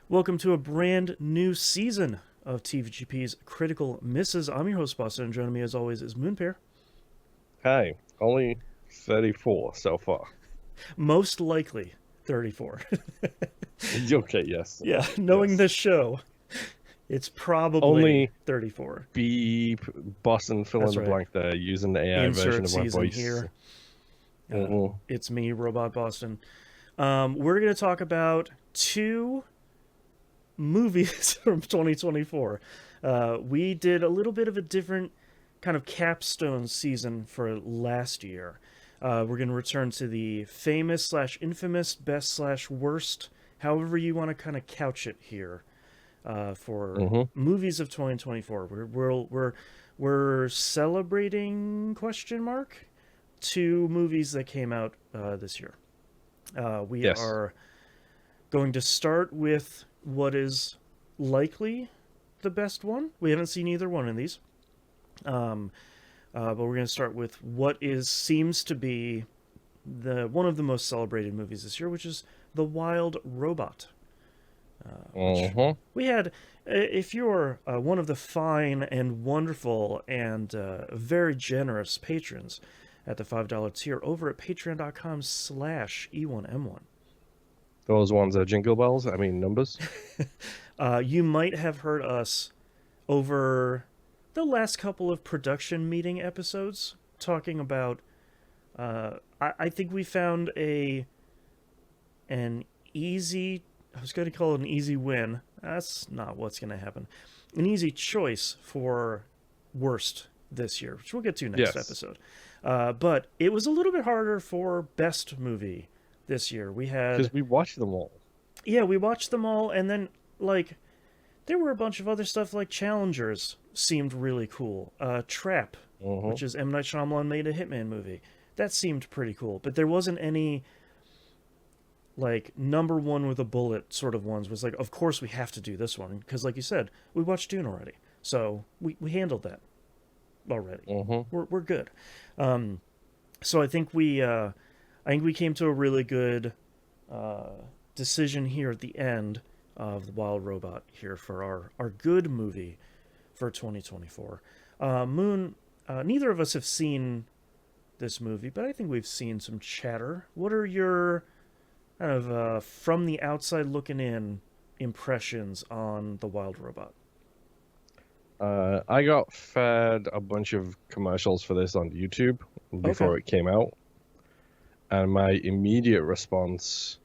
Welcome to a brand new season of TVGP's Critical Misses. I'm your host, Boston, and joining me as always is Moonpair. Hey, only 34 so far. Most likely 34. Okay, yes, Yeah, knowing yes. this show, it's probably Only 34. beep, Boston fill in That's the right. blank there using the AI version Insert of my season voice. here. hmm It's me, Robot Boston. We're going to talk about two movies from 2024. We did a little bit of a different kind of capstone season for last year. We're going to return to the famous slash infamous best slash worst, however you want to kind of couch it here, for hmm movies of 2024. We're celebrating question mark two movies that came out this year. We Yes, are going to start with what is likely the best one. We haven't seen either one of these, um, but we're going to start with what is seems to be the one of the most celebrated movies this year, which is The Wild Robot. Which hmm we had. If you're one of the fine and wonderful and very generous patrons at the $5 tier over at patreon.com/E1M1. Those ones are jingle bells. I mean numbers. You might have heard us over the last couple of production meeting episodes talking about. I think we found an easy. I was going to call it an easy win. That's not what's going to happen. An easy choice for worst this year, which we'll get to next Yes, episode. But it was a little bit harder for best movie this year. We had, because we watched them all. yeah, we watched them all, and then like there were a bunch of other stuff like Challengers seemed really cool. Trap, hmm which is M. Night Shyamalan made a Hitman movie. That seemed pretty cool, but there wasn't any like number one with a bullet sort of ones. Was like, of course we have to do this one because, like you said, we watched Dune already, so we handled that already. hmm We're good. Um, so I think we came to a really good uh, decision here at the end of the Wild Robot here for our good movie for 2024. Moon, neither of us have seen this movie, but I think we've seen some chatter. What are your kind of from the outside looking in impressions on the Wild Robot? I got fed a bunch of commercials for this on YouTube Okay. before it came out, and my immediate response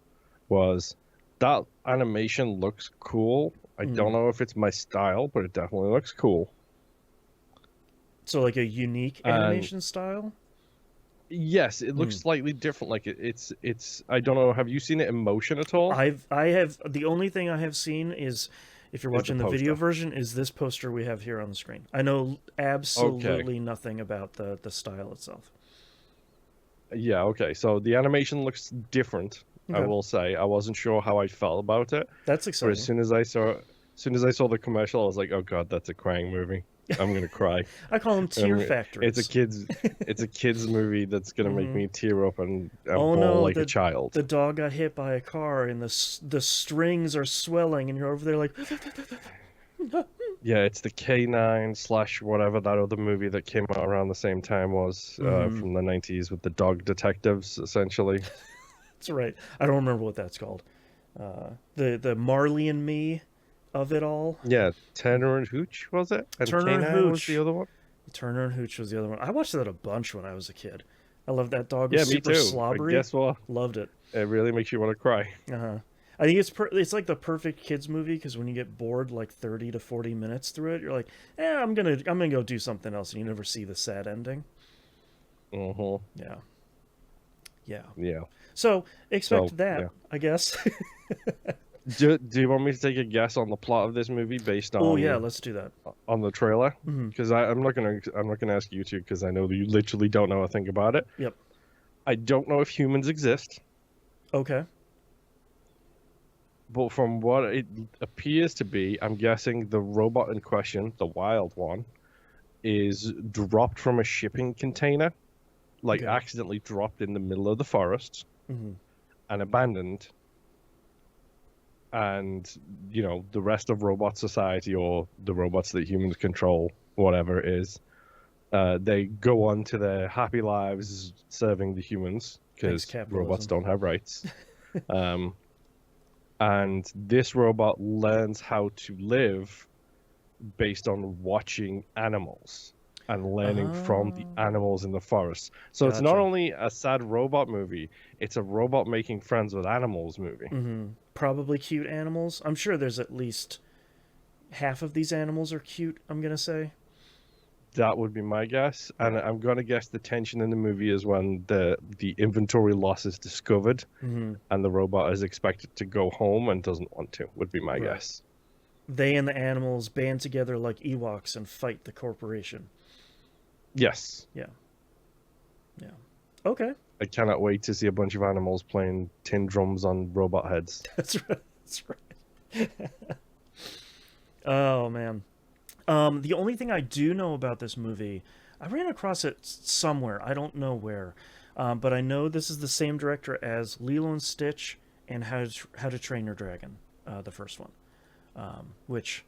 was that animation looks cool. I don't Mm. know if it's my style, but it definitely looks cool. So like a unique And animation style. yes, it looks Mm. slightly different. Like it's I don't know. Have you seen it in motion at all? I have the only thing I have seen is if you're Is the watching the video poster. version is this poster we have here on the screen. I know Okay. absolutely nothing about the style itself. Yeah, okay. So the animation looks different, I Okay. will say. I wasn't sure how I felt about it, That's but as exciting. soon as I saw the commercial, I was like, "Oh God, that's a crying movie. I'm gonna cry." I call them And tear it's a factories. kids movie that's gonna make Hmm. me tear up and Oh bawl no, like a child. the dog got hit by a car and the strings are swelling and you're over there like Yeah, it's the K9 slash whatever that other movie that came out around the same time was mm-hmm. from the 90s with the dog detectives, essentially. That's right. I don't remember what that's called. The Marley and Me of it all. Yeah, Turner and Hooch was it? And Turner and K9 was the Hooch. other one? Turner and Hooch was the other one. I watched that a bunch when I was a kid. I loved that dog was Yeah, me super too. But slobbery. guess what? Loved it. It really makes you want to cry. Uh-huh. I think it's like the perfect kids movie because when you get bored like 30 to 40 minutes through it, you're like, I'm gonna go do something else, and you never see the sad ending. hmm Yeah, yeah. Yeah. So So, expect that, yeah. I guess. Do you want me to take a guess on the plot of this movie based Oh yeah, let's do that. on the trailer? Hmm. Because I'm not gonna ask you to because I know that you literally don't know a thing about it. Yep. I don't know if humans exist, Okay. but from what it appears to be, I'm guessing the robot in question, the wild one, is dropped from a shipping container, like Okay. accidentally dropped in the middle of the forest Hmm. and abandoned. and the rest of robot society, or the robots that humans control, whatever it is, they go on to their happy lives serving the humans Thanks, because robots capitalism. don't have rights. um, and this robot learns how to live based on watching animals and learning from the Oh, animals in the forest. So it's not gotcha. only a sad robot movie, it's a robot making friends with animals movie. Probably cute animals. I'm sure there's at least half of these animals are cute, I'm gonna say. That would be my guess. And Yeah. I'm gonna guess the tension in the movie is when the inventory loss is discovered Mm-hmm. and the robot is expected to go home and doesn't want to, would be my Right. guess. They and the animals band together like Ewoks and fight the corporation. Yes. Yeah. Yeah. Okay. I cannot wait to see a bunch of animals playing tin drums on robot heads. That's right. That's right. Oh man. The only thing I do know about this movie, I ran across it somewhere. I don't know where, but I know this is the same director as Lilo and Stitch and How to Train Your Dragon, the first one. Which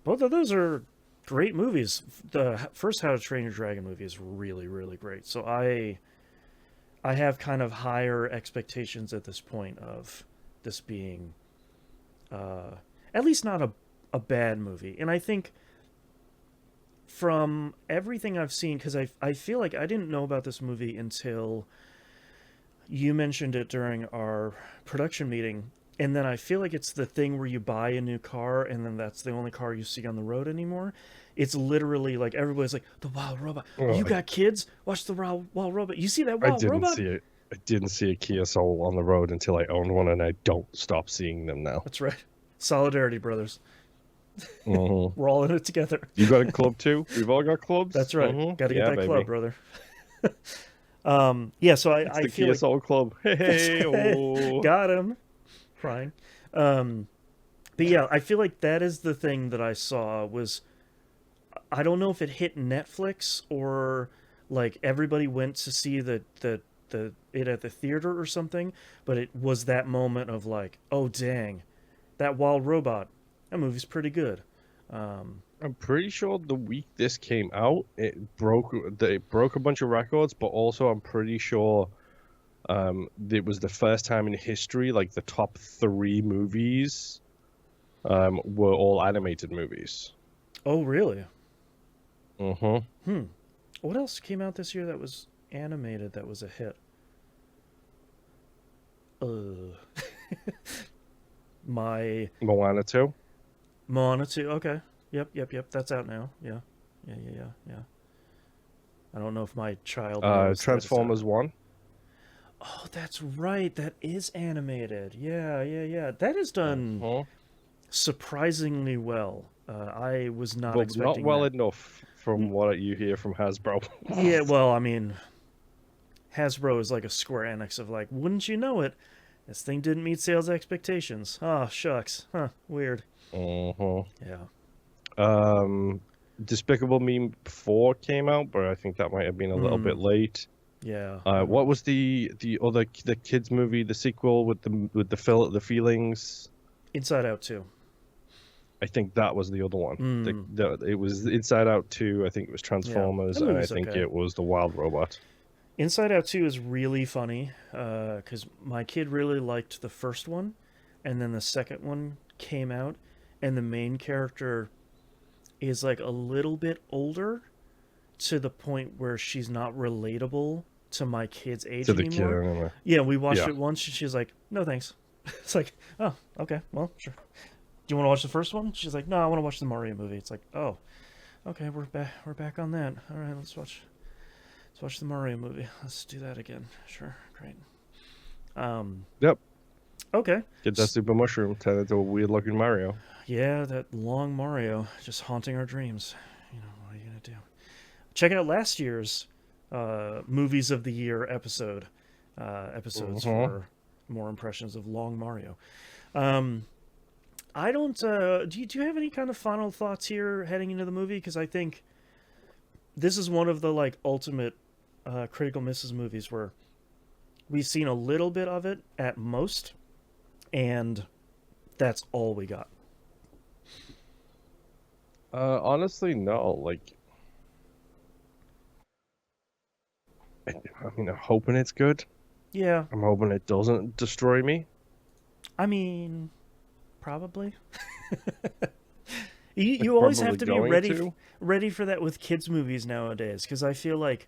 both of those are great movies. The first How to Train Your Dragon movie is really really great. So I have kind of higher expectations at this point of this being uh, at least not a bad movie. And I think from everything I've seen, because I feel like I didn't know about this movie until you mentioned it during our production meeting. And then I feel like it's the thing where you buy a new car and then that's the only car you see on the road anymore. It's literally like everybody's like, the wild robot. Oh, You got kids? Watch the wild robot. You see that I wild didn't robot? see it. I didn't see a Kia Soul on the road until I owned one, and I don't stop seeing them now. That's right. Solidarity, brothers. Hmm. We're all in it together. You got a club too? We've all got clubs. That's right. Got to get Yeah, that club, baby. brother. Yeah, so It's I the feel Kia like Soul Club. Hey, hey, oh. got him. Crying. Um, but yeah, I feel like that is the thing that I saw was I don't know if it hit Netflix or like everybody went to see the it at the theater or something, but it was that moment of like, oh dang, that wild robot, that movie's pretty good. Um, I'm pretty sure the week this came out, it broke a bunch of records, but also I'm pretty sure it was the first time in history, like the top three movies were all animated movies. oh really? Mm-hmm. Hmm. What else came out this year that was animated that was a hit? Uh, my Moana 2. Moana 2. Okay. Yep. That's out now. Yeah. I don't know if my child knows that it's out. Transformers 1. Oh, that's right. That is animated. Yeah. That is done Mm-hmm. surprisingly well. I was not But not expecting well that. enough from what you hear from Hasbro. Yeah, well, I mean, Hasbro is like a Square Enix of like, wouldn't you know it? This thing didn't meet sales expectations. Oh, shucks. Huh, weird. Mm-hmm. Yeah. Um, Despicable Me 4 came out, but I think that might have been a little bit Mm, late. yeah. What was the kids movie, the sequel with the feelings? Inside Out 2. I think that was the other one. Mm, It was Inside Out 2. I think it was yeah. Transformers, That and I movie's think okay. it was the Wild Robot. Inside Out 2 is really funny because my kid really liked the first one, and then the second one came out, and the main character is like a little bit older to the point where she's not relatable to my kid's age To the kid, anymore. anyway. Yeah, we watched Yeah. it once, and she's like, no thanks. It's like, oh, okay, well, sure. Do you want to watch the first one? She's like, no, I want to watch the Mario movie. It's like, oh, okay, we're back on that. All right, let's watch the Mario movie. Let's do that again. Sure, great. Um, Yep. okay. Get that super mushroom, turn into a weird looking Mario. Yeah, that long Mario just haunting our dreams. You know, what are you gonna do? Check out last year's movies of the year episodes Mm-hmm. for more impressions of long Mario. Um, I don't. Do you have any kind of final thoughts here heading into the movie? Because I think this is one of the like ultimate critical misses movies where we've seen a little bit of it at most, and That's all we got. Honestly, no. Like, I mean, I'm hoping it's good. Yeah, I'm hoping it doesn't destroy me. I mean, probably. You It's always have probably to be going to. ready for that with kids movies nowadays, because I feel like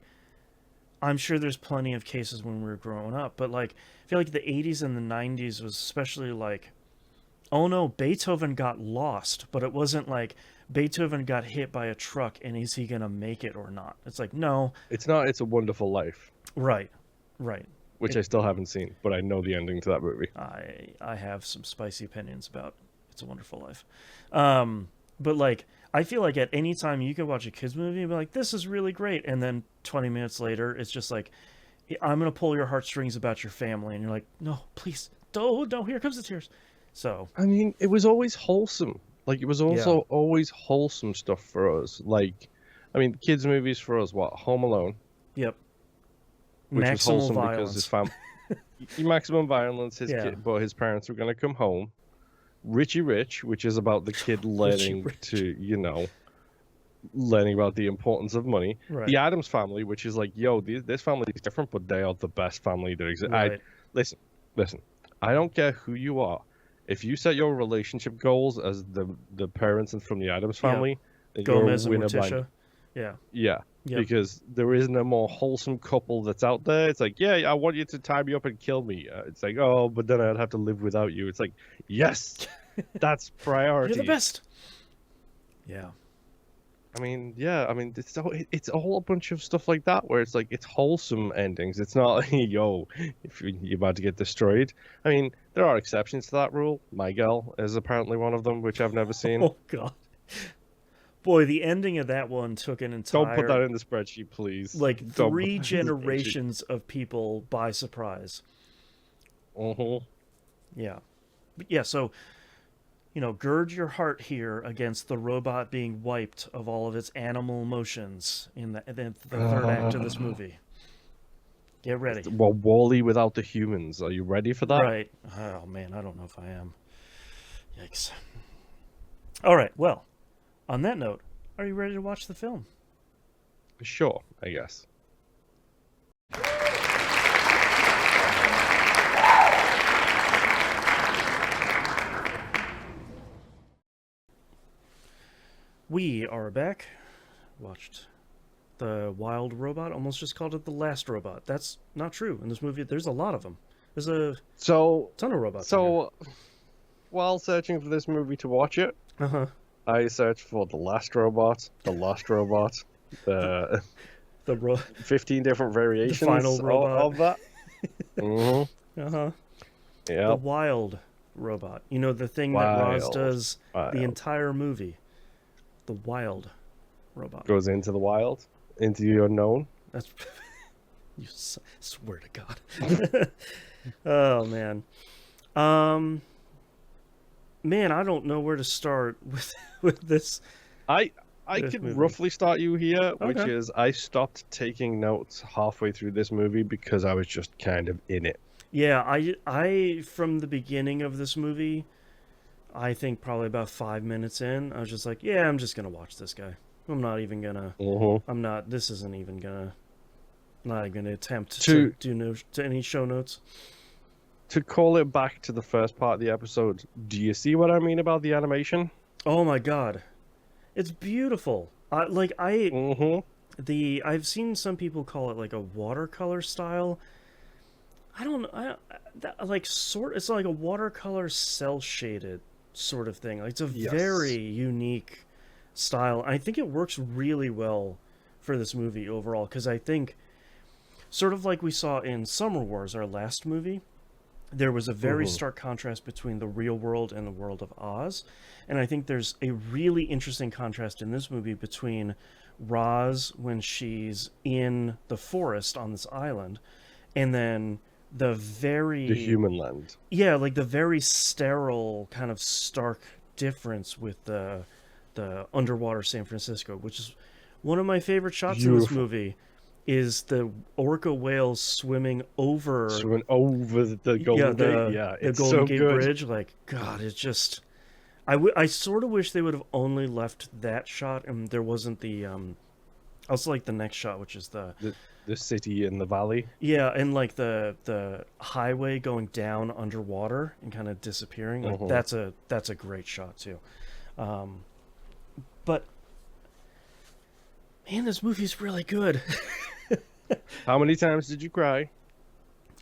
I'm sure there's plenty of cases when we were growing up, but like I feel like the 80s and the 90s was especially like, oh no, Beethoven got lost, but it wasn't like Beethoven got hit by a truck and is he gonna make it or not? It's like, no. It's not. It's a Wonderful Life, Right, right. which It, I still haven't seen, but I know the ending to that movie. I have some spicy opinions about It's a Wonderful Life. Um, but like I feel like at any time you could watch a kids movie and be like, this is really great, and then 20 minutes later it's just like, I'm gonna pull your heartstrings about your family, and you're like, no, please, don't, no, here comes the tears. So I mean, it was always wholesome. Like, it was yeah, also always wholesome stuff for us. Like, I mean, kids' movies for us, what? Home Alone, yep, which was maximal wholesome because his violence. maximum violence, his Yeah, kid, but his parents were gonna come home. Richie Rich, which is about the kid Richie learning Rich. to, learning about the importance of money. Right, The Adams Family, which is like, yo, this family is different, but they are the best family that exists. right. Listen, listen. I don't care who you are. If you set your relationship goals as the parents and from the Adams Yeah, Family, then you're a Gomez and winner by Morticia. Yeah, yeah. yep. Because there isn't a more wholesome couple that's out there. It's like, yeah, I want you to tie me up and kill me. It's like, oh, but then I'd have to live without you. It's like, yes, that's You're the priority. best. Yeah, I mean, yeah, I mean, it's a whole bunch of stuff like that where it's like it's wholesome endings. It's not, yo, if you're about to get destroyed. I mean, there are exceptions to that rule. My Girl is apparently one of them, which I've never seen. oh god, boy, the ending of that one took an Don't put that entire in the spreadsheet, please. like Don't put three that in the spreadsheet. generations of people by surprise. Uh-huh. Yeah, but yeah. So gird your heart here against the robot being wiped of all of its animal emotions in the third act of this movie. Get ready. Well, Wall-E without the humans. Are you ready for that? Right. Oh man, I don't know if I am. Yikes. All right. Well, on that note, are you ready to watch the film? Sure, I guess. We are back. Watched the Wild Robot. Almost just called it the Last Robot. That's not true. In this movie, there's a lot of them. There's a So, ton of robots in here. so while searching for this movie to watch it, Uh huh. I searched for the Last Robot, the Lost Robot, the The 15 different variations final robot. of that. Uh huh. The Yeah, Wild Robot. The thing that Roz wild, does the wild. entire movie. The Wild Robot. Goes into the wild, into the unknown. That's you swear to God. Oh man. Um man, I don't know where to start with this I I this could movie. roughly start you here, which Okay. is I stopped taking notes halfway through this movie because I was just kind of in it. Yeah, I from the beginning of this movie, I think probably about 5 minutes in, I was just like, yeah, I'm just gonna watch this guy. I'm not even gonna. Hmm. I'm not. This isn't even gonna. Not even gonna attempt to To do no to any show notes. to call it back to the first part of the episode, do you see what I mean about the animation? Oh my god, it's beautiful. I Hmm. I've seen some people call it like a watercolor style. I don't. Like sort. It's like a watercolor cell shaded sort of thing. Like it's a very Yes. unique style. I think it works really well for this movie overall because I think sort of like we saw in Summer Wars, our last movie, there was a very Hmm. stark contrast between the real world and the world of Oz. And I think there's a really interesting contrast in this movie between Roz when she's in the forest on this island, and then the The very, human land. yeah, like the very sterile kind of stark difference with the underwater San Francisco, which is one of my favorite shots in this Beautiful. movie. is the orca whales swimming over, Swimming over the yeah, Golden Gate. the Yeah, the it's Golden so Gate good. Bridge. Like, God, it's just I sort of wish they would have only left that shot and there wasn't the also like the next shot, which is the The city in the valley. yeah, and like the highway going down underwater and kind of disappearing. Like Hmm. that's a great shot too. Um, but man, this movie's really good. How many times did you cry?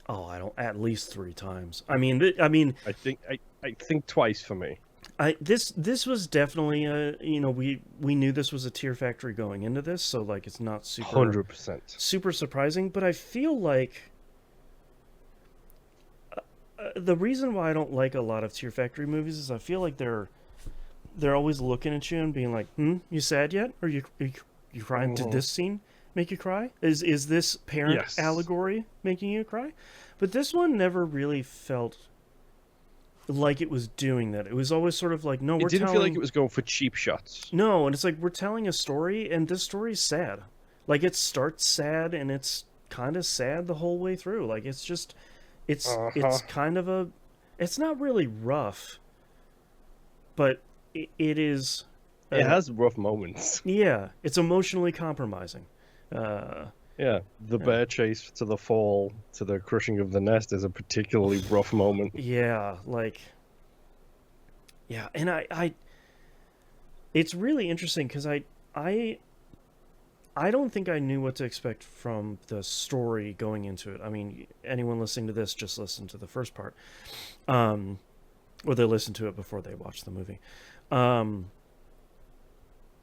Oh, I don't at least 3 times. I think twice for me. This was definitely a, we knew this was a tear factory going into this, so like it's not super 100%. super surprising. But I feel like the reason why I don't like a lot of tear factory movies is I feel like they're always looking at you and being like, you sad yet? Or you crying? Did Hmm. this scene make you cry? Is this parent Yes. allegory making you cry? But this one never really felt like it was doing that. It was always sort of like, no, It we're didn't feel like it telling was going for cheap shots. no, and it's like we're telling a story, and this story's sad. Like it starts sad, and it's kind of sad the whole way through. Like it's just, it's Uh-huh. kind of a, it's not really rough, but it is, It uh, has rough moments. yeah, it's emotionally compromising. Uh, Yeah, the yeah, bear chase to the fall to the crushing of the nest is a particularly rough moment. yeah, like yeah, and it's really interesting because I I don't think I knew what to expect from the story going into it. I mean, anyone listening to this just listen to the first part, um, or they listen to it before they watch the movie. Um,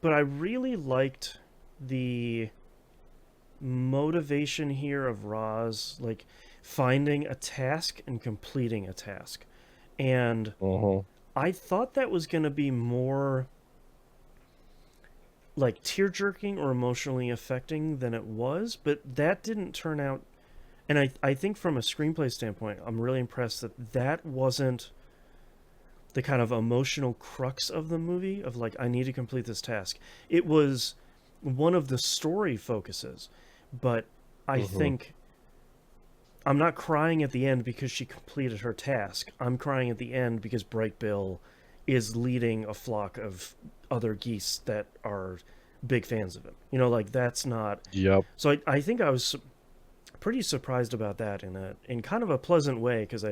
but I really liked the motivation here of Roz, like finding a task and completing a task, and Uh-huh. I thought that was going to be more like tear jerking or emotionally affecting than it was, but that didn't turn out. And I think from a screenplay standpoint, I'm really impressed that that wasn't the kind of emotional crux of the movie of like, I need to complete this task. It was one of the story focuses, but I Uh-huh. think I'm not crying at the end because she completed her task. I'm crying at the end because Bright Bill is leading a flock of other geese that are big fans of him. Like that's not. Yep. So I think I was pretty surprised about that in kind of a pleasant way because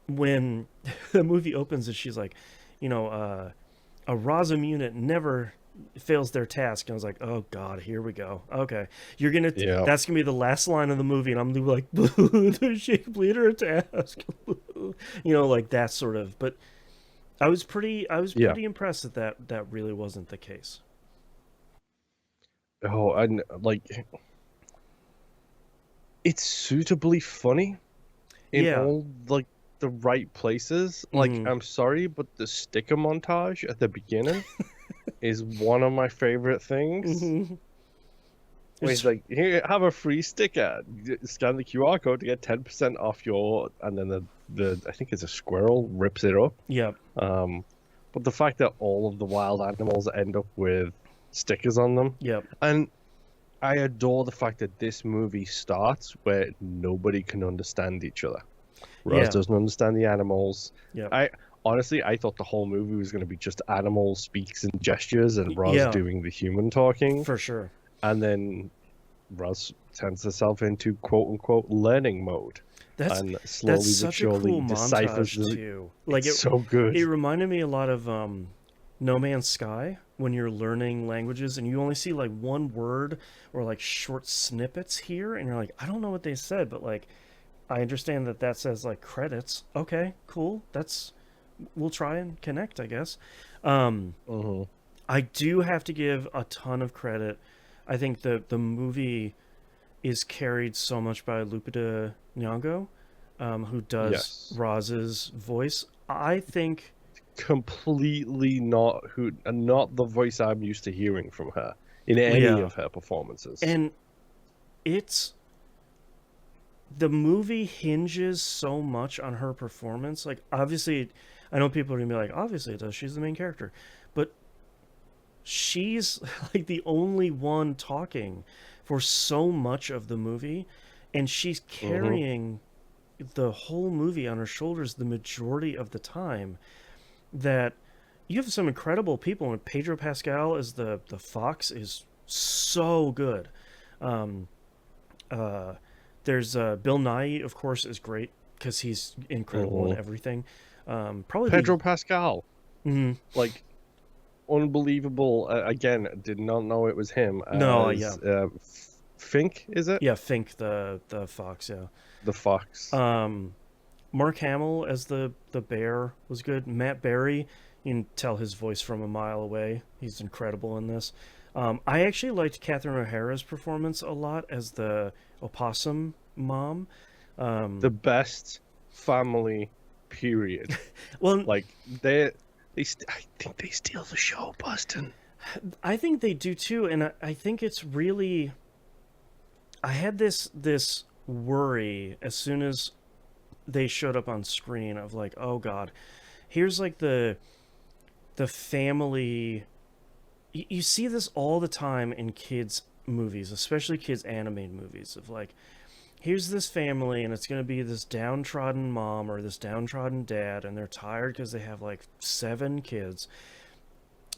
when the movie opens and she's like, a Rosum unit never fails their task, and I was like, oh god, here we go. Okay, Yep. that's gonna be the last line of the movie, and I'm gonna be like, boo, she completed her task. Like that sort of. But I was Yeah. pretty impressed that really wasn't the case. Oh, and like it's suitably funny in Yeah. all like the right places. Like, Mm-hmm. I'm sorry, but the sticker montage at the beginning is one of my favorite things. Mm-hmm. Where he's like, here, have a free sticker. Scan the QR code to get 10% off your, and then the I think it's a squirrel rips it up. Yep. Um, but the fact that all of the wild animals end up with stickers on them, Yep. and I adore the fact that this movie starts where nobody can understand each other. Rose Yeah. doesn't understand the animals. Yep. I honestly, I thought the whole movie was going to be just animal speaks and gestures, and Roz Yeah. doing the human talking, For sure. and then Roz turns herself into quote unquote learning mode, That's and that's slowly but such a surely cool deciphers montage the. too. Like It's so good. it reminded me a lot of No Man's Sky when you're learning languages and you only see like one word or like short snippets here and you're like, I don't know what they said, but like I understand that says like credits. Okay, cool. We'll try and connect, I guess. Um Hmm. I do have to give a ton of credit. I think the movie is carried so much by Lupita Nyong'o, who does Yes. Roz's voice. I think, Completely not the voice I'm used to hearing from her in any yeah, of her performances. and it's the movie hinges so much on her performance. Like, obviously, I know people are gonna be like, obviously it does. She's the main character, but she's like the only one talking for so much of the movie, and she's Mm-hmm. carrying the whole movie on her shoulders the majority of the time. That you have some incredible people, and Pedro Pascal as the fox is so good. Um, uh, there's Bill Nye, of course, is great because he's incredible in Mm-hmm. everything. Probably the Pedro Pascal, mm, like unbelievable. Again, did not know it was him no, yeah, as Fink. Is it yeah, Fink the fox, yeah. the fox? Um, Mark Hamill as the bear was good. Matt Berry, you can tell his voice from a mile away. He's incredible in this. I actually liked Catherine O'Hara's performance a lot as the opossum mom. The Um, best family, period. well, Like I think they steal the show, Boston. I think they do too, and I think it's really. I had this worry as soon as they showed up on screen of like, oh god, here's like the family. You see this all the time in kids movies, especially kids animated movies, of like, here's this family and it's going to be this downtrodden mom or this downtrodden dad, and they're tired because they have like 7 kids,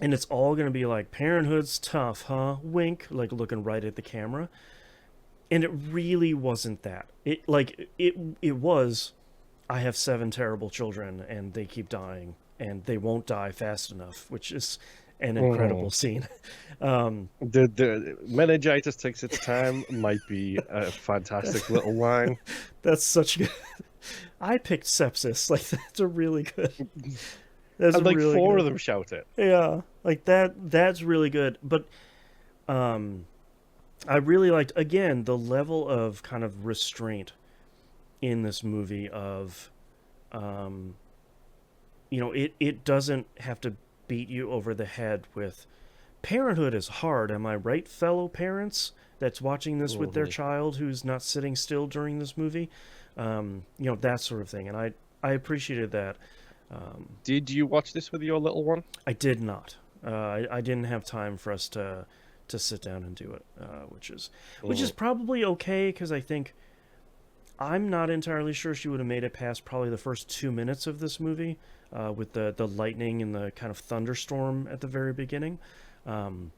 and it's all going to be like, parenthood's tough, huh, wink, like looking right at the camera. And it really wasn't that. It was, I have 7 terrible children and they keep dying and they won't die fast enough, which is an Hmm. incredible scene. um, The meningitis takes its time might be a fantastic little line. that's such good. I picked sepsis. Like that's a really good. That's And like really four good. of them shout it. Yeah, like that. That's really good. But um, I really liked again the level of kind of restraint in this movie. Of um, it doesn't have to beat you over the head with parenthood is hard. Am I right, fellow parents that's watching this with their Hmm. child who's not sitting still during this movie? That sort of thing. And I appreciated that. Did you watch this with your little one? I did not. I didn't have time for us to sit down and do it, which is Hmm. probably okay because I think I'm not entirely sure she would have made it past probably the first 2 minutes of this movie, with the lightning and the kind of thunderstorm at the very beginning. Um,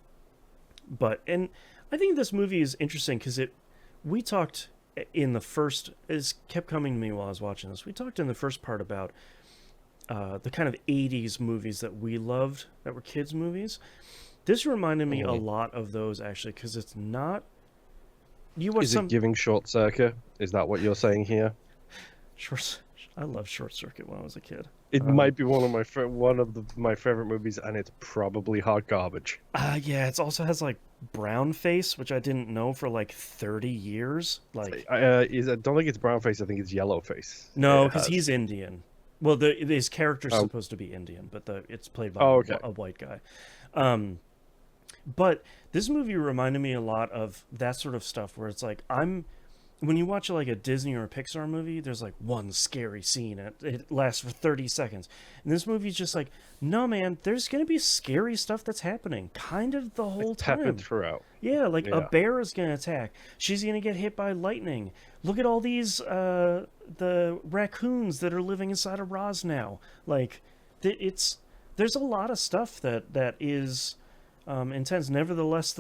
and I think this movie is interesting because we talked in the first, it kept coming to me while I was watching this. We talked in the first part about the kind of 80s movies that we loved that were kids movies. This reminded me a Hmm. lot of those actually because it's not. You watch Is it some giving short circuit? Is that what you're saying here? short. I loved Short Circuit when I was a kid. It Um, might be one of my favorite movies, and it's probably hot garbage. yeah, it also has like brown face, which I didn't know for like 30 years. Like, I don't think it's brown face. I think it's yellow face. no, It because has. he's Indian. Well, his character's Oh, supposed to be Indian, but it's played by oh, okay. a white guy. Um, but this movie reminded me a lot of that sort of stuff where it's like when you watch like a Disney or a Pixar movie, there's like one scary scene. It lasts for 30 seconds. And this movie's just like, no, man, there's going to be scary stuff that's happening kind of the It's whole peppered time. throughout. Yeah, like a Yeah. bear is going to attack. She's going to get hit by lightning. Look at all these the raccoons that are living inside of Roz now. Like it's there's a lot of stuff that is intense. Nevertheless,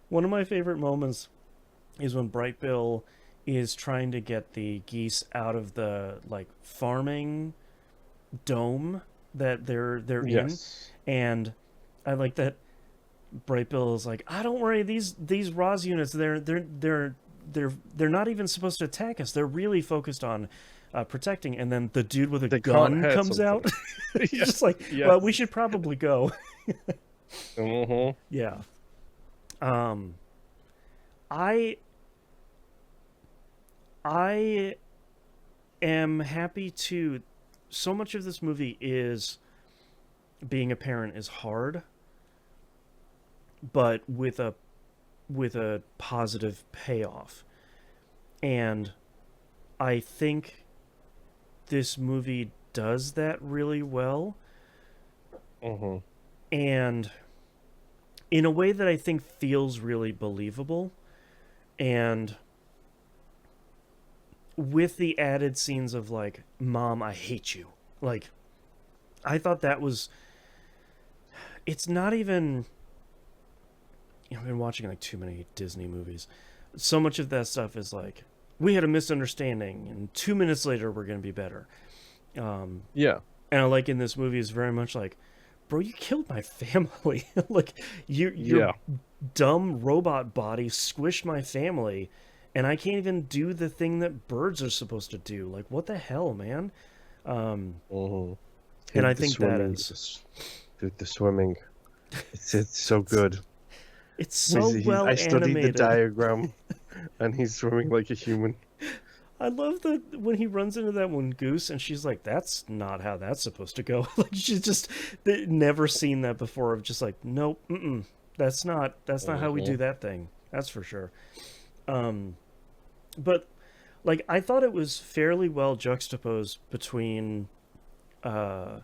one of my favorite moments is when Bright Bill is trying to get the geese out of the like farming dome that they're in, Yes. and I like that Bright Bill is like, "I don't worry, these Roz units, they're not even supposed to attack us. They're really focused on protecting." And then the dude with a They can't gun hurt comes out. something. He's Yeah. just like, "Well, we Yes. should probably go." Hmm. Yeah. Um, I I am happy to. So much of this movie is being a parent is hard, but with a positive payoff. And I think this movie does that really well. Hmm. And in a way that I think feels really believable, and with the added scenes of like, "Mom, I hate you." Like, I thought that was. It's not even. I've been watching like too many Disney movies. So much of that stuff is like, we had a misunderstanding, and 2 minutes later we're gonna be better. Um, Yeah. and I like in this movie is very much like, bro, you killed my family. Like, your Yeah. dumb robot body squished my family, and I can't even do the thing that birds are supposed to do. Like, what the hell, man? Um, Hmm. and I The think that swimming, is dude, the swimming, it's so good. it's so I well studied the animated. diagram, and he's swimming like a human. I love that when he runs into that one goose and she's like, "That's not how that's supposed to go." Like, she's just never seen that before. Of just like, nope, that's not how we Hmm. do that thing. That's for sure. Um, but like, I thought it was fairly well juxtaposed between uh,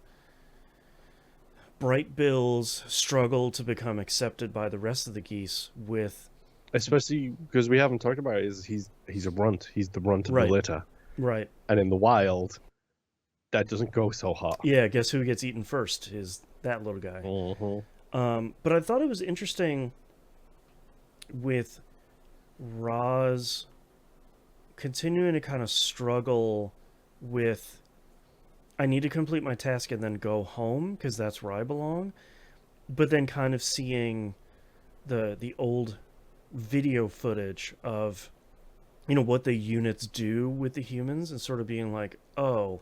Bright Bill's struggle to become accepted by the rest of the geese with Especially because we haven't talked about it, is he's a runt. He's the runt of the right, litter, right, and in the wild, that doesn't go so hot. yeah. Guess who gets eaten first is that little guy. Hmm. But I thought it was interesting with Roz continuing to kind of struggle with, I need to complete my task and then go home because that's where I belong. But then kind of seeing the old video footage of, what the units do with the humans, and sort of being like, oh,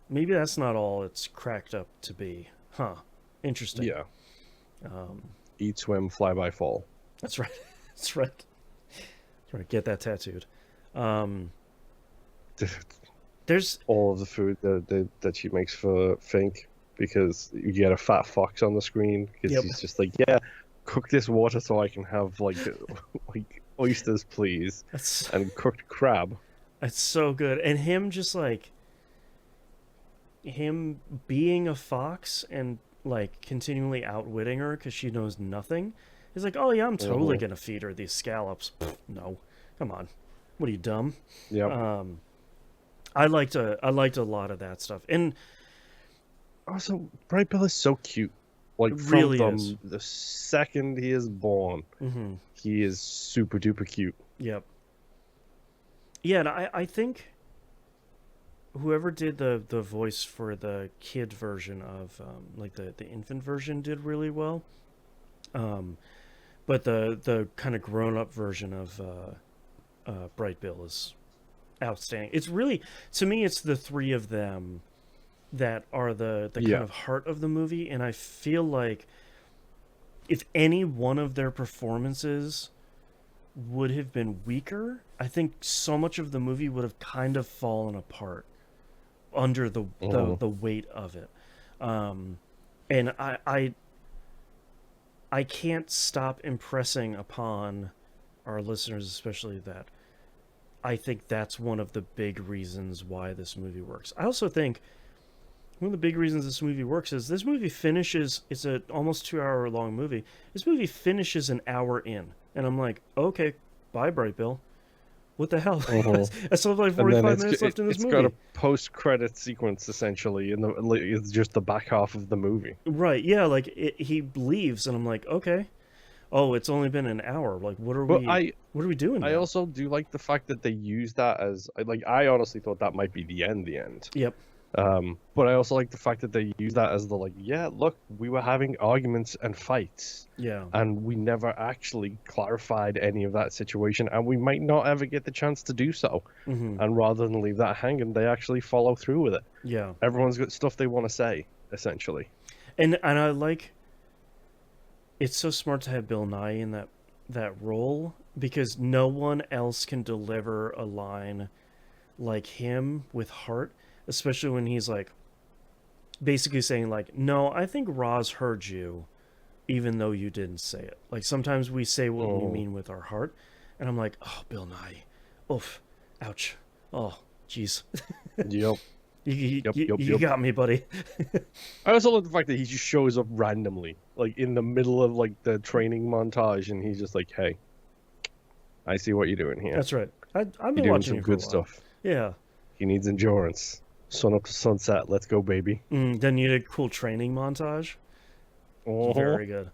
maybe that's not all it's cracked up to be. Huh. Interesting. Yeah. Um, Eat, swim, fly by, fall. that's right. That's right. That's right. Get that tattooed. Um, there's All of the food that she makes for Fink, because you get a fat fox on the screen because yep. he's just like, yeah, cook this water so I can have like like oysters, please, That's and cooked crab. that's so good. And him just like him being a fox and like continually outwitting her because she knows nothing. He's like, oh yeah, I'm totally Hmm. gonna feed her these scallops. Pfft, no, come on, what are you, dumb? Yep. Um, I liked a lot of that stuff, and Also, Bright Bill is so cute. it Like from really is. the second he is born, Mm-hmm. he is super duper cute. Yep. Yeah, and I think whoever did the voice for the kid version of like the infant version did really well. Um, but the kind of grown up version of Bright Bill is outstanding. It's really, to me, it's the three of them that are the kind Yeah. of heart of the movie, and I feel like if any one of their performances would have been weaker, I think so much of the movie would have kind of fallen apart under the Hmm. the weight of it. Um, and I can't stop impressing upon our listeners, especially, that I think that's one of the big reasons why this movie works. I also think one of the big reasons this movie works is this movie finishes. It's a almost 2 hour long movie. This movie finishes an hour in, and I'm like, okay, bye, Bright Bill. What the hell? Hmm. I still have like And then 45 minutes left in this it's got a movie. post credit sequence essentially, in the like, it's just the back half of the movie. Right? Yeah. Like he leaves, and I'm like, okay. Oh, it's only been an hour. Like, what are But we? What are we doing I now? also do like the fact that they use that as like, I honestly thought that might be the end, Yep. But I also like the fact that they use that as the like, yeah, look, we were having arguments and fights, Yeah. and we never actually clarified any of that situation, and we might not ever get the chance to do so. Mm-hmm. And rather than leave that hanging, they actually follow through with it. Yeah. Everyone's got stuff they want to say, essentially. And I like. It's so smart to have Bill Nye in that role because no one else can deliver a line like him with heart, especially when he's like basically saying like, "No, I think Roz heard you, even though you didn't say it." Like sometimes we say what we Oh, mean with our heart, and I'm like, "Oh, Bill Nye, oof, ouch, oh, jeez." yep. You got me, buddy. I also love the fact that he just shows up randomly, like in the middle of like the training montage, and he's just like, "Hey, I see what you're doing here. That's right. I've You're been doing watching some you for a good while. stuff. Yeah. He needs endurance. Sun up to sunset. Let's go, baby." Then you did a cool training montage. It's Uh-huh. very good.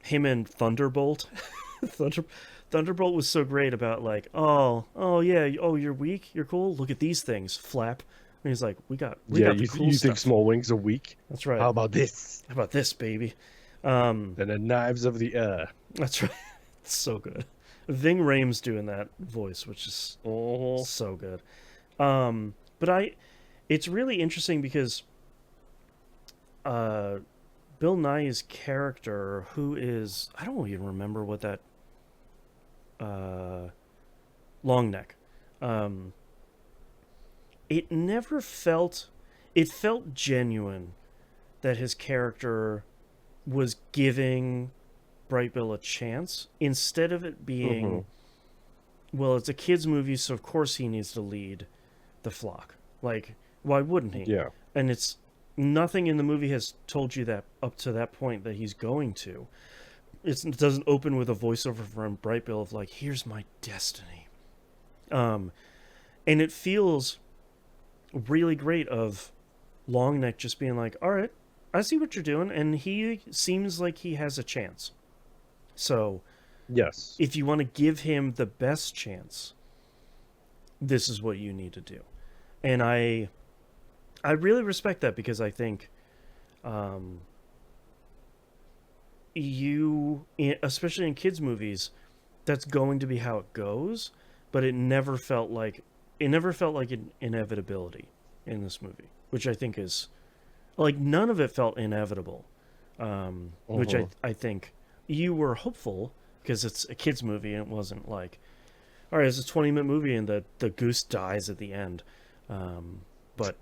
Him and Thunderbolt. Thunder, Thunderbolt was so great about like, oh yeah, oh you're weak, you're cool. Look at these things, flap. And he's like, we Yeah, got the cool you think stuff. small wings are weak? That's right. How about this? How about this, baby? Then the knives of the air. That's right. It's so good. Ving Rhames doing that voice, which is Uh-huh. so good. But it's really interesting because uh, Bill Nighy's character, who is I don't even remember what that uh, long neck. Um, it never felt. It felt genuine that his character was giving Bright Bill a chance instead of it Mm-hmm. being, well, it's a kids movie, so of course he needs to lead the flock. Like, why wouldn't he? Yeah. And it's nothing in the movie has told you that up to that point that he's going to. It doesn't open with a voiceover from Bright Bill of like, "Here's my destiny," um, and it feels really great of Longneck just being like, "All right, I see what you're doing," and he seems like he has a chance. So Yes. if you want to give him the best chance, this is what you need to do. And I really respect that because I think um, especially in kids movies, that's going to be how it goes. But it never felt like an inevitability in this movie, which I think is like none of it felt inevitable. Which Uh-huh. I think you were hopeful because it's a kids movie and it wasn't like, all right, it's a 20-minute movie and the goose dies at the end. But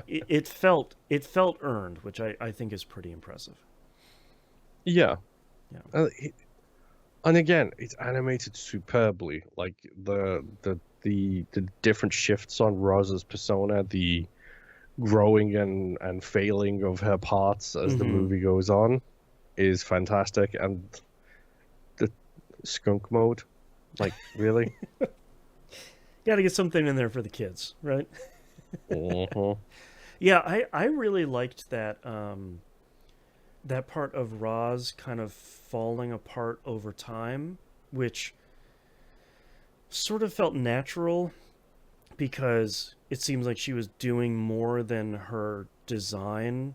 it felt earned, which I think is pretty impressive. Yeah. Yeah. And again, it's animated superbly. Like the different shifts on Rosa's persona, the growing and failing of her parts as the Mm-hmm. movie goes on is fantastic. And the skunk mode, like really? Got to get something in there for the kids, right? Uh-huh. Yeah, I really liked that part of Roz kind of falling apart over time, which sort of felt natural because it seems like she was doing more than her design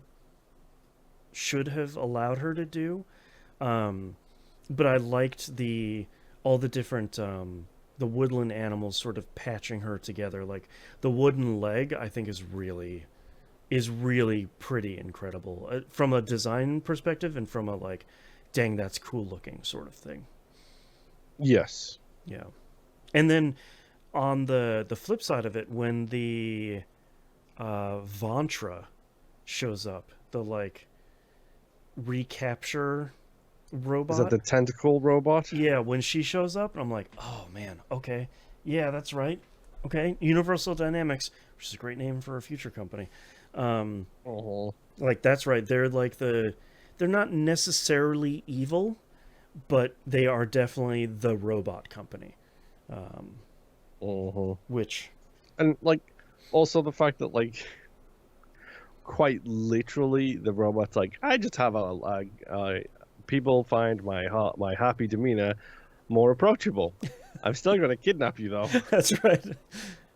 should have allowed her to do. Um, but I liked the all the different the woodland animals sort of patching her together. Like the wooden leg, I think is really pretty incredible from a design perspective and from a like, dang, that's cool looking sort of thing. Yes. Yeah, and then on the flip side of it, when the Vantra shows up, the like recapture Is that robot. the tentacle robot? Yeah, when she shows up, I'm like, oh man, okay, yeah, that's right. Okay, Universal Dynamics, which is a great name for a future company. Um, Uh-huh. like that's right. They're not necessarily evil, but they are definitely the robot company. Um, Uh-huh. which, And like also the fact that like quite literally the robot's like, I just have people find my happy demeanor more approachable. I'm still gonna kidnap you though. that's right.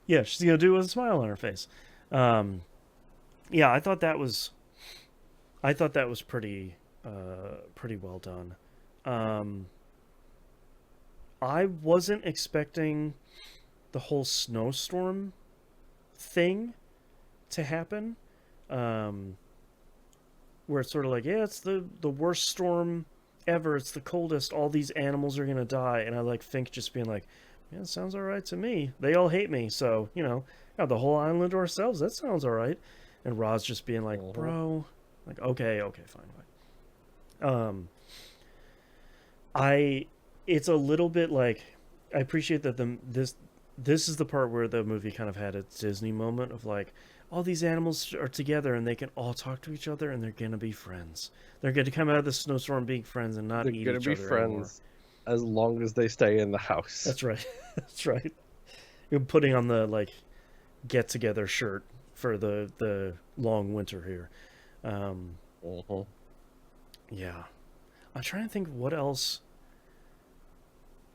Yeah, she's gonna do it with a smile on her face. Um, yeah, I thought that was pretty well done. Um, I wasn't expecting the whole snowstorm thing to happen. Um, where it's sort of like, yeah, it's the worst storm ever. It's the coldest. All these animals are gonna die, and I like Fink just being like, yeah, it sounds all right to me. They all hate me, so got the whole island to ourselves. That sounds all right. And Roz just being like, Uh-huh. bro, like, okay, okay, fine, fine. I, it's a little bit like, I appreciate that this this is the part where the movie kind of had its Disney moment of like, all these animals are together and they can all talk to each other and they're gonna be friends. They're going to come out of the snowstorm being friends and not They're eat gonna each be other anymore. friends as long as they stay in the house. That's right. That's right. You're putting on the like get together shirt for the long winter here. Um, Mhm. yeah, I'm trying to think what else.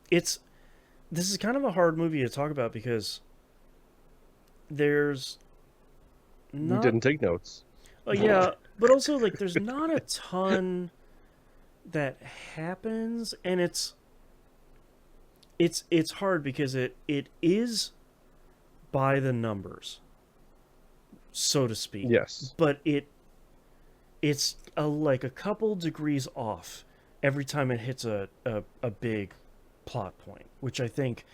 It's This is kind of a hard movie to talk about because there's You not. didn't take notes. Oh yeah, but also like there's not a ton that happens, and it's hard because it is by the numbers, so to speak. Yes. But it's like a couple degrees off every time it hits a big plot point, which I think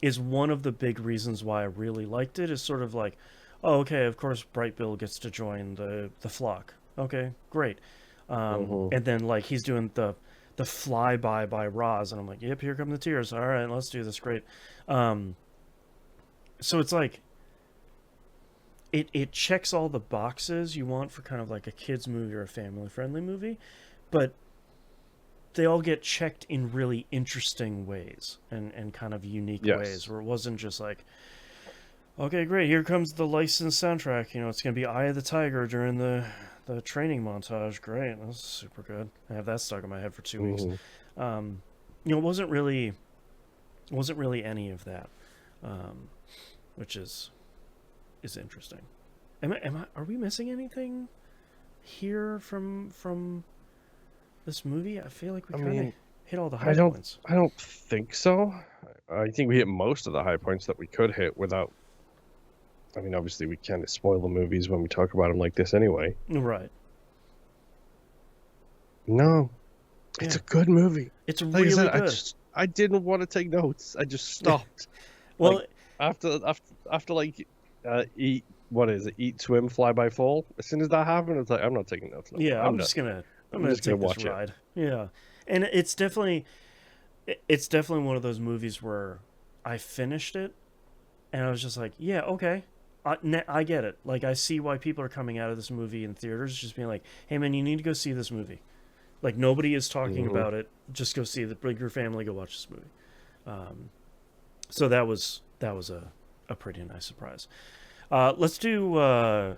is one of the big reasons why I really liked it. Is sort of like, oh, okay, of course Bright Bill gets to join the flock. Okay, great. Mhm. And then like he's doing the flyby by Roz, and I'm like, yep, here come the tears. All right, let's do this. Great. Um, so it's like it checks all the boxes you want for kind of like a kids movie or a family friendly movie, but they all get checked in really interesting ways and kind of unique ways Yes. where it wasn't just like, okay, great, here comes the licensed soundtrack. It's gonna be Eye of the Tiger during the training montage. Great, that's super good. I have that stuck in my head for 2 weeks. Mhm. Um, it wasn't really any of that, um, which is interesting. Are we missing anything here from this movie? I feel like we I kind of mean, hit all the I high don't points. I don't think so. I think we hit most of the high points that we could hit without. I mean, obviously we kind of spoil the movies when we talk about them like this anyway. Right. No, it's Yeah. a good movie. It's Like I really said, good. I didn't want to take notes. I just stopped. Well, Like after like eat what is it? Eat, swim, fly by, fall. As soon as that happened, it's like I'm not taking notes no more. yeah, I'm done. I'm I'm gonna just gonna take this watch it. ride. Yeah, and it's definitely one of those movies where I finished it and I was just like, yeah, okay. I get it. Like, I see why people are coming out of this movie in theaters, just being like, "Hey, man, you need to go see this movie." Like, nobody is talking Hmm. about it. Just go see it. Bring your family. Go watch this movie. Um, so that was a pretty nice surprise. Let's do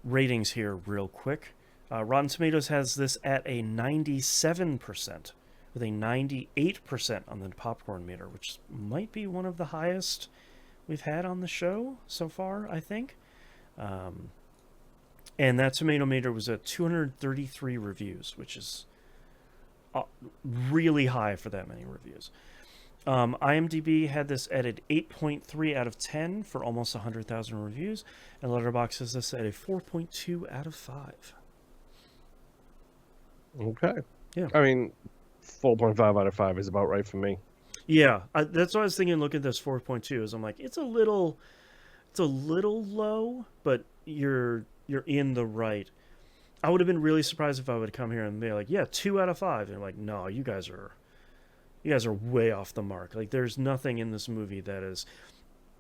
ratings here real quick. Rotten Tomatoes has this at a 97%, with a 98% on the popcorn meter, which might be one of the highest we've had on the show so far, I think. Um, and that tomato meter was at 233 reviews, which is really high for that many reviews. IMDb had this at an 8.3 out of 10 for almost 100,000 reviews, and Letterboxd has this at a 4.2 out of 5. Okay. Yeah. I mean, 4.5 out of 5 is about right for me. Yeah, that's what I was thinking. Look at this 4.2. Is I'm like, it's a little low, but you're in the right. I would have been really surprised if I would come here and be like, yeah, 2 out of 5, and like, no, you guys are way off the mark. Like, there's nothing in this movie that is,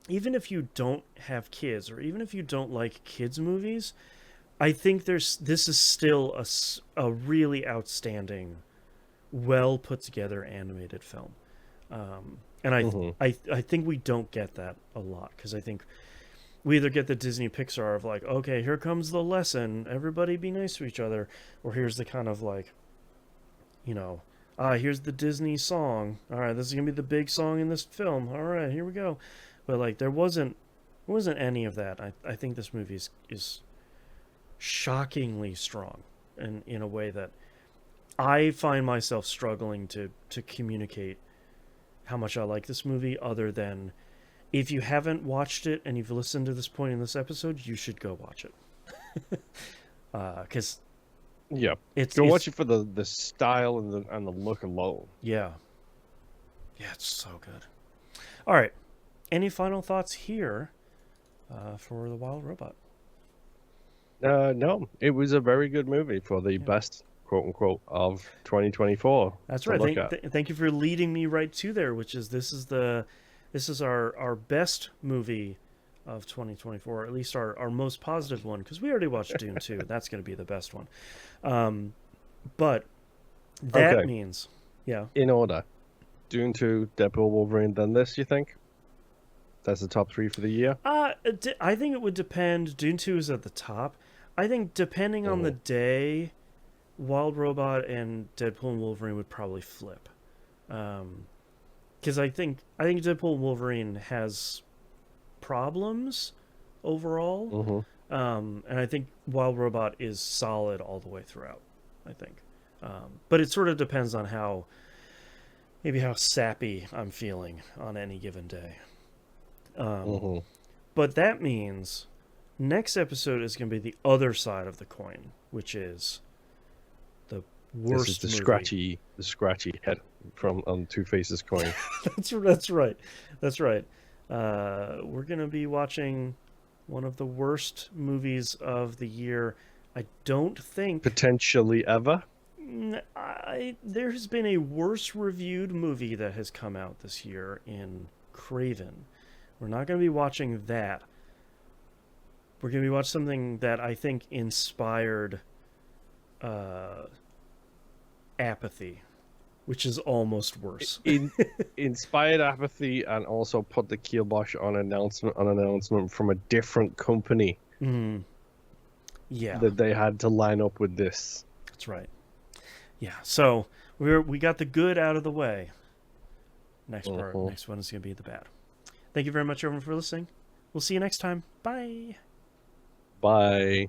even if you don't have kids or even if you don't like kids movies, I think this is still a really outstanding, well put together animated film. And Hmm. I think we don't get that a lot, because I think we either get the Disney Pixar of like, okay, here comes the lesson, everybody be nice to each other, or here's the kind of like, you know, here's the Disney song. All right, this is gonna be the big song in this film. All right, here we go. But like, there wasn't any of that. I think this movie is shockingly strong, and in a way that I find myself struggling to communicate how much I like this movie, other than, if you haven't watched it and you've listened to this point in this episode, you should go watch it. Because Yeah. it's Go it's watch it for the style and the look alone. yeah, yeah, it's so good. All right, any final thoughts here for The Wild Robot? No, it was a very good movie for the Yeah. best quote unquote of 2024 That's to right. look at. Thank you for leading me right to there, which is this is the This is our best movie of 2024, or at least our most positive one, because we already watched Dune 2. That's going to be the best one. But that Okay, means, yeah. in order. Dune 2, Deadpool, Wolverine, then this, you think? That's the top three for the year? I think it would depend. Dune 2 is at the top. I think depending on the Hmm. day, Wild Robot and Deadpool and Wolverine would probably flip. Because I think Deadpool and Wolverine has problems overall. Hmm. And I think Wild Robot is solid all the way throughout. I think, but it sort of depends on how sappy I'm feeling on any given day. Hmm. But that means next episode is going to be the other side of the coin, which is the This is worst the movie. scratchy head from on Two Faces coin. That's right. That's right. We're going to be watching one of the worst movies of the year. I don't think Potentially ever. there has been a worse reviewed movie that has come out this year in Craven. We're not going to be watching that. We're going to be watching something that I think inspired uh, apathy, which is almost worse. In inspired apathy and also put the kibosh on announcement from a different company Mm, yeah, that they had to line up with this. that's right. Yeah, so we got the good out of the way. Mhm. Next one is going to be the bad. Thank you very much, everyone, for listening. We'll see you next time. Bye. Bye.